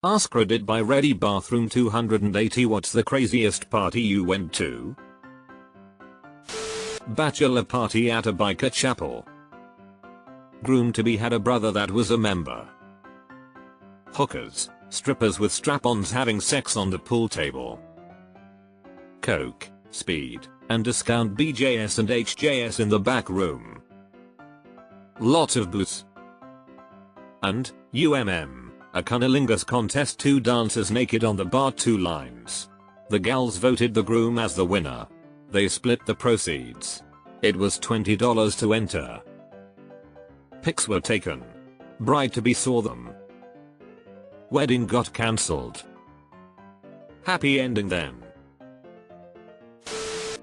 AskReddit by Ready Bathroom 280. What's the craziest party you went to? Bachelor party at a biker chapel. Groom-to-be had a brother that was a member. Hookers, strippers with strap-ons having sex on the pool table. Coke, speed, and discount BJS and HJS in the back room. Lots of booze. And, a cunnilingus contest, 2 dancers naked on the bar, 2 lines. The gals voted the groom as the winner. They split the proceeds. It was $20 to enter. Pics were taken. Bride-to-be saw them. Wedding got cancelled. Happy ending then.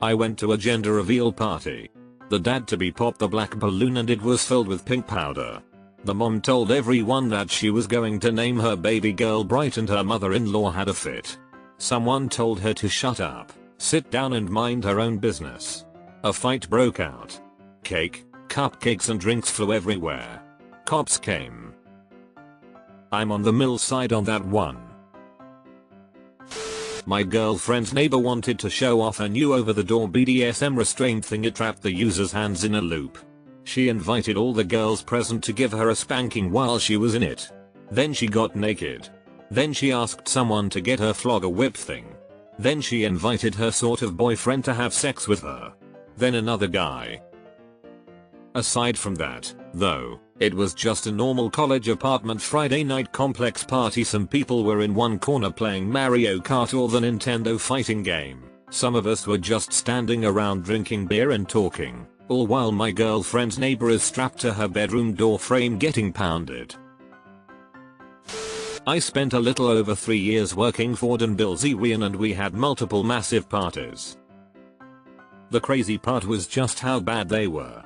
I went to a gender reveal party. The dad-to-be popped the black balloon and it was filled with pink powder. The mom told everyone that she was going to name her baby girl Bright and her mother-in-law had a fit. Someone told her to shut up, sit down and mind her own business. A fight broke out. Cake, cupcakes and drinks flew everywhere. Cops came. I'm on the mill side on that one. My girlfriend's neighbor wanted to show off her new over-the-door BDSM restraint thing. It trapped the user's hands in a loop. She invited all the girls present to give her a spanking while she was in it. Then she got naked. Then she asked someone to get her flog a whip thing. Then she invited her sort of boyfriend to have sex with her. Then another guy. Aside from that, though, it was just a normal college apartment Friday night complex party. Some people were in one corner playing Mario Kart or the Nintendo fighting game. Some of us were just standing around drinking beer and talking, all while my girlfriend's neighbor is strapped to her bedroom door frame getting pounded. I spent a little over 3 years working for Dan Bilzerian and we had multiple massive parties. The crazy part was just how bad they were.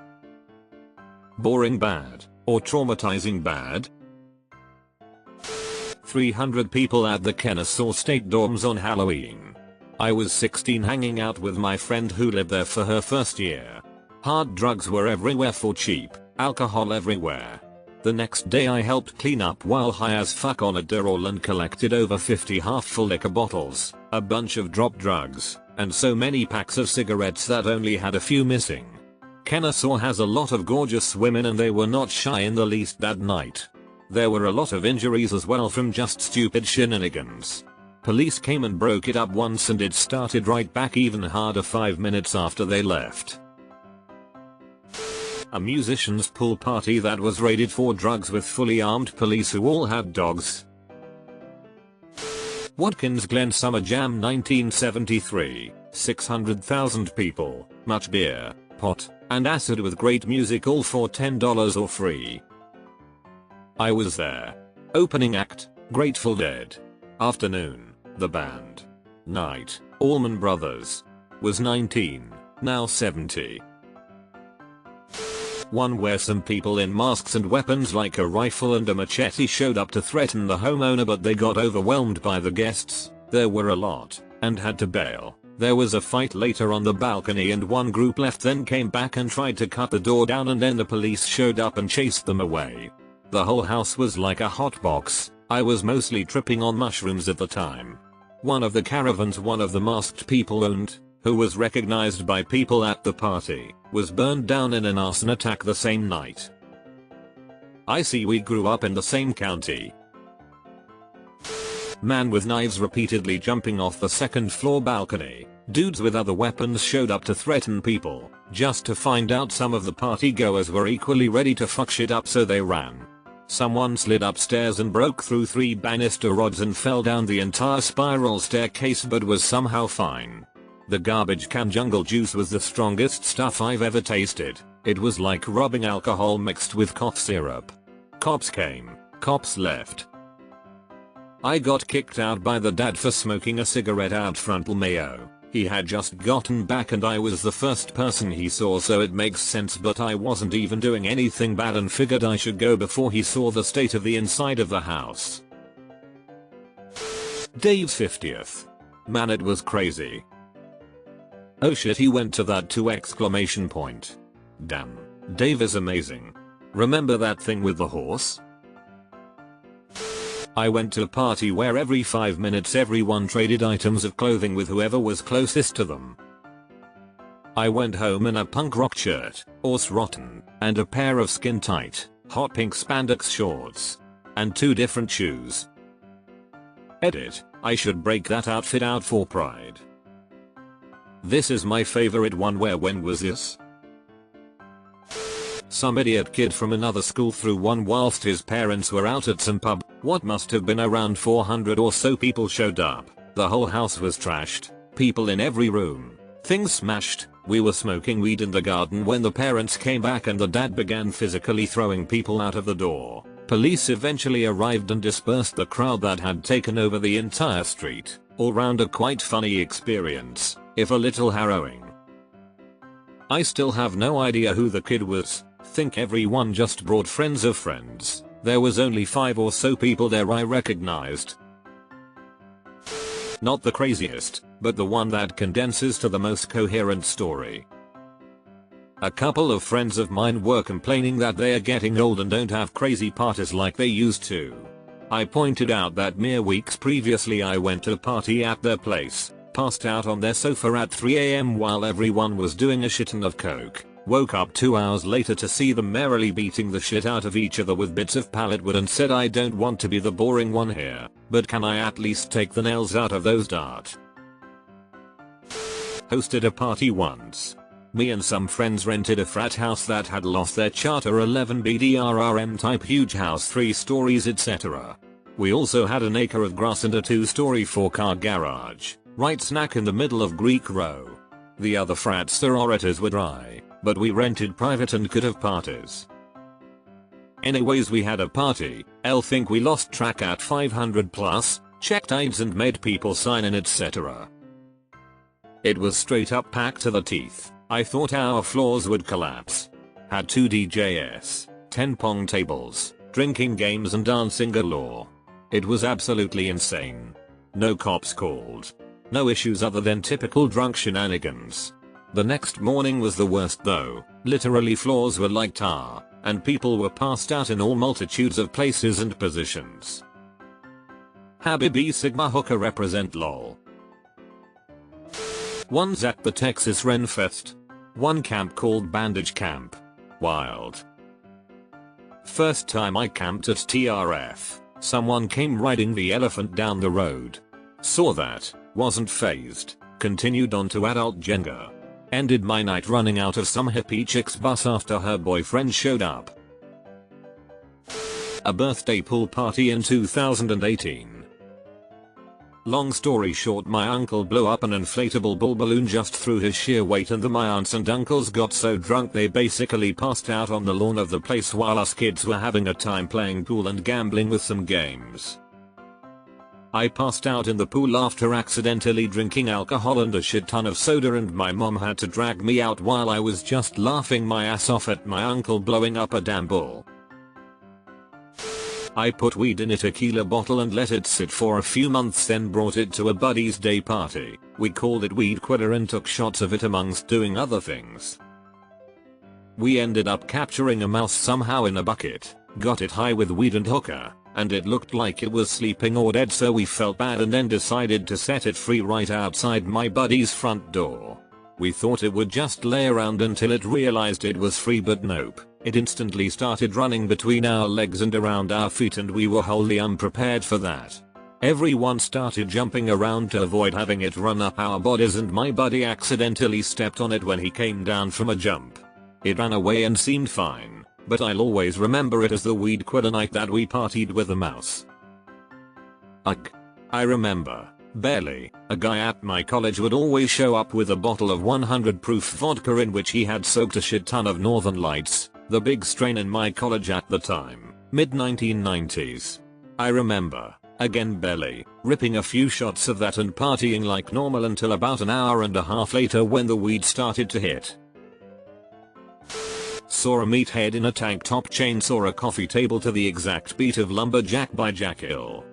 Boring bad, or traumatizing bad? 300 people at the Kennesaw State dorms on Halloween. I was 16 hanging out with my friend who lived there for her first year. Hard drugs were everywhere for cheap, alcohol everywhere. The next day I helped clean up while high as fuck on Adderall and collected over 50 half-full liquor bottles, a bunch of drop drugs, and so many packs of cigarettes that only had a few missing. Kennesaw has a lot of gorgeous women and they were not shy in the least that night. There were a lot of injuries as well from just stupid shenanigans. Police came and broke it up once and it started right back even harder 5 minutes after they left. A musician's pool party that was raided for drugs with fully armed police who all had dogs. Watkins Glen Summer Jam 1973, 600,000 people, much beer, pot, and acid with great music all for $10 or free. I was there. Opening act, Grateful Dead. Afternoon, the band. Night, Allman Brothers. Was 19, now 70. One where some people in masks and weapons like a rifle and a machete showed up to threaten the homeowner, but they got overwhelmed by the guests. There were a lot, and had to bail. There was a fight later on the balcony and one group left, then came back and tried to cut the door down, and then the police showed up and chased them away. The whole house was like a hotbox. I was mostly tripping on mushrooms at the time. One of the caravans one of the masked people owned, who was recognized by people at the party, was burned down in an arson attack the same night. I see we grew up in the same county. Man with knives repeatedly jumping off the 2nd floor balcony. Dudes with other weapons showed up to threaten people, just to find out some of the party goers were equally ready to fuck shit up, so they ran. Someone slid upstairs and broke through 3 banister rods and fell down the entire spiral staircase but was somehow fine. The garbage can jungle juice was the strongest stuff I've ever tasted. It was like rubbing alcohol mixed with cough syrup. Cops came, cops left. I got kicked out by the dad for smoking a cigarette out front. Mayo. He had just gotten back and I was the first person he saw, so it makes sense, but I wasn't even doing anything bad and figured I should go before he saw the state of the inside of the house. Dave's 50th. Man, it was crazy. Oh shit, he went to that too! Exclamation point. Damn, Dave is amazing. Remember that thing with the horse? I went to a party where every 5 minutes everyone traded items of clothing with whoever was closest to them. I went home in a punk rock shirt, Orse Rotten, and a pair of skin tight, hot pink spandex shorts. And 2 different shoes. Edit, I should break that outfit out for pride. This is my favorite one where when was this? Some idiot kid from another school threw one whilst his parents were out at some pub. What must have been around 400 or so people showed up. The whole house was trashed. People in every room. Things smashed. We were smoking weed in the garden when the parents came back and the dad began physically throwing people out of the door. Police eventually arrived and dispersed the crowd that had taken over the entire street. All round a quite funny experience, if a little harrowing. I still have no idea who the kid was. Think everyone just brought friends of friends. There was only 5 or so people there I recognized. Not the craziest, but the one that condenses to the most coherent story. A couple of friends of mine were complaining that they are getting old and don't have crazy parties like they used to. I pointed out that mere weeks previously I went to a party at their place, passed out on their sofa at 3 AM while everyone was doing a shitton of coke, woke up 2 hours later to see them merrily beating the shit out of each other with bits of pallet wood and said I don't want to be the boring one here, but can I at least take the nails out of those dart? Hosted a party once. Me and some friends rented a frat house that had lost their charter 11 BDRRM type huge house 3 stories etc. We also had an acre of grass and a 2-story 4-car garage, right smack in the middle of Greek Row. The other frat sororities were dry, but we rented private and could have parties. Anyways we had a party, think we lost track at 500 plus, checked IDs and made people sign in etc. It was straight up packed to the teeth. I thought our floors would collapse. Had 2 DJs, 10 pong tables, drinking games and dancing galore. It was absolutely insane. No cops called. No issues other than typical drunk shenanigans. The next morning was the worst though. Literally floors were like tar, and people were passed out in all multitudes of places and positions. Habibi Sigma hooker represent lol. One's at the Texas Ren Fest. One camp called Bandage Camp. Wild. First time I camped at TRF, someone came riding the elephant down the road. Saw that, wasn't phased, continued on to adult Jenga. Ended my night running out of some hippie chick's bus after her boyfriend showed up. A birthday pool party in 2018. Long story short, my uncle blew up an inflatable ball balloon just through his sheer weight and my aunts and uncles got so drunk they basically passed out on the lawn of the place while us kids were having a time playing pool and gambling with some games. I passed out in the pool after accidentally drinking alcohol and a shit ton of soda and my mom had to drag me out while I was just laughing my ass off at my uncle blowing up a damn ball. I put weed in a tequila bottle and let it sit for a few months, then brought it to a buddy's day party. We called it Weed Quitter and took shots of it amongst doing other things. We ended up capturing a mouse somehow in a bucket, got it high with weed and hookah, and it looked like it was sleeping or dead, so we felt bad and then decided to set it free right outside my buddy's front door. We thought it would just lay around until it realized it was free, but nope. It instantly started running between our legs and around our feet and we were wholly unprepared for that. Everyone started jumping around to avoid having it run up our bodies and my buddy accidentally stepped on it when he came down from a jump. It ran away and seemed fine, but I'll always remember it as the weed quitter night that we partied with a mouse. Ugh. I remember, barely, a guy at my college would always show up with a bottle of 100 proof vodka in which he had soaked a shit ton of Northern Lights. The big strain in my college at the time, mid 1990s. I remember, again barely, ripping a few shots of that and partying like normal until about an hour and a half later when the weed started to hit. Saw a meathead in a tank top chainsaw a coffee table to the exact beat of Lumberjack by Jack Hill.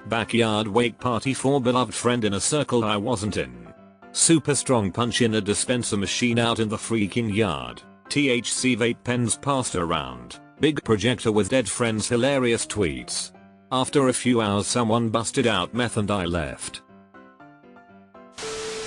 Backyard wake party for beloved friend in a circle I wasn't in. Super strong punch in a dispenser machine out in the freaking yard. THC vape pens passed around. Big projector with dead friends, hilarious tweets. After a few hours someone busted out meth and I left.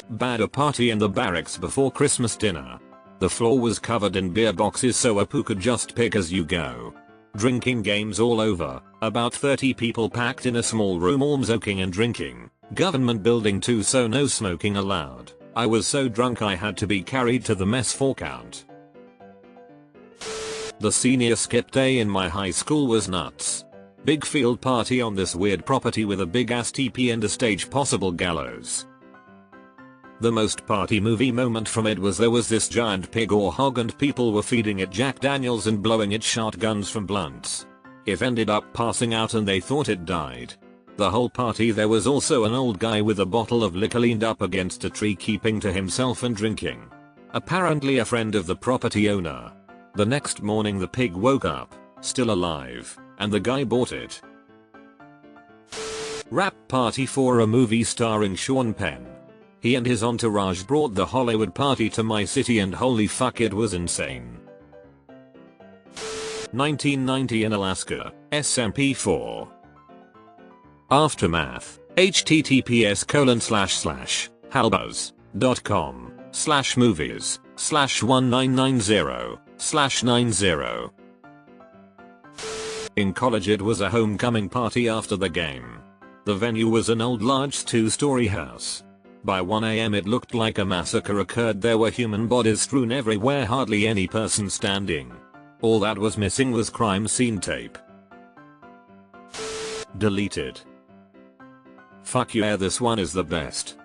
Bad, a party in the barracks before Christmas dinner. The floor was covered in beer boxes so Apu could just pick as you go. Drinking games all over, about 30 people packed in a small room all smoking and drinking. Government building too so no smoking allowed. I was so drunk I had to be carried to the mess for count. The senior skip day in my high school was nuts. Big field party on this weird property with a big ass teepee and a stage, possible gallows. The most party movie moment from it was there was this giant pig or hog and people were feeding it Jack Daniels and blowing it shotguns from blunts. It ended up passing out and they thought it died. The whole party there was also an old guy with a bottle of liquor leaned up against a tree keeping to himself and drinking. Apparently a friend of the property owner. The next morning the pig woke up, still alive, and the guy bought it. Wrap party for a movie starring Sean Penn. He and his entourage brought the Hollywood party to my city and holy fuck it was insane. 1990 in Alaska, SMP4. Aftermath, https://halbuzz.com/movies/1990/90. In college it was a homecoming party after the game. The venue was an old large 2-story house. By 1 AM it looked like a massacre occurred. There were human bodies strewn everywhere, hardly any person standing. All that was missing was crime scene tape. Deleted. Fuck yeah, this one is the best.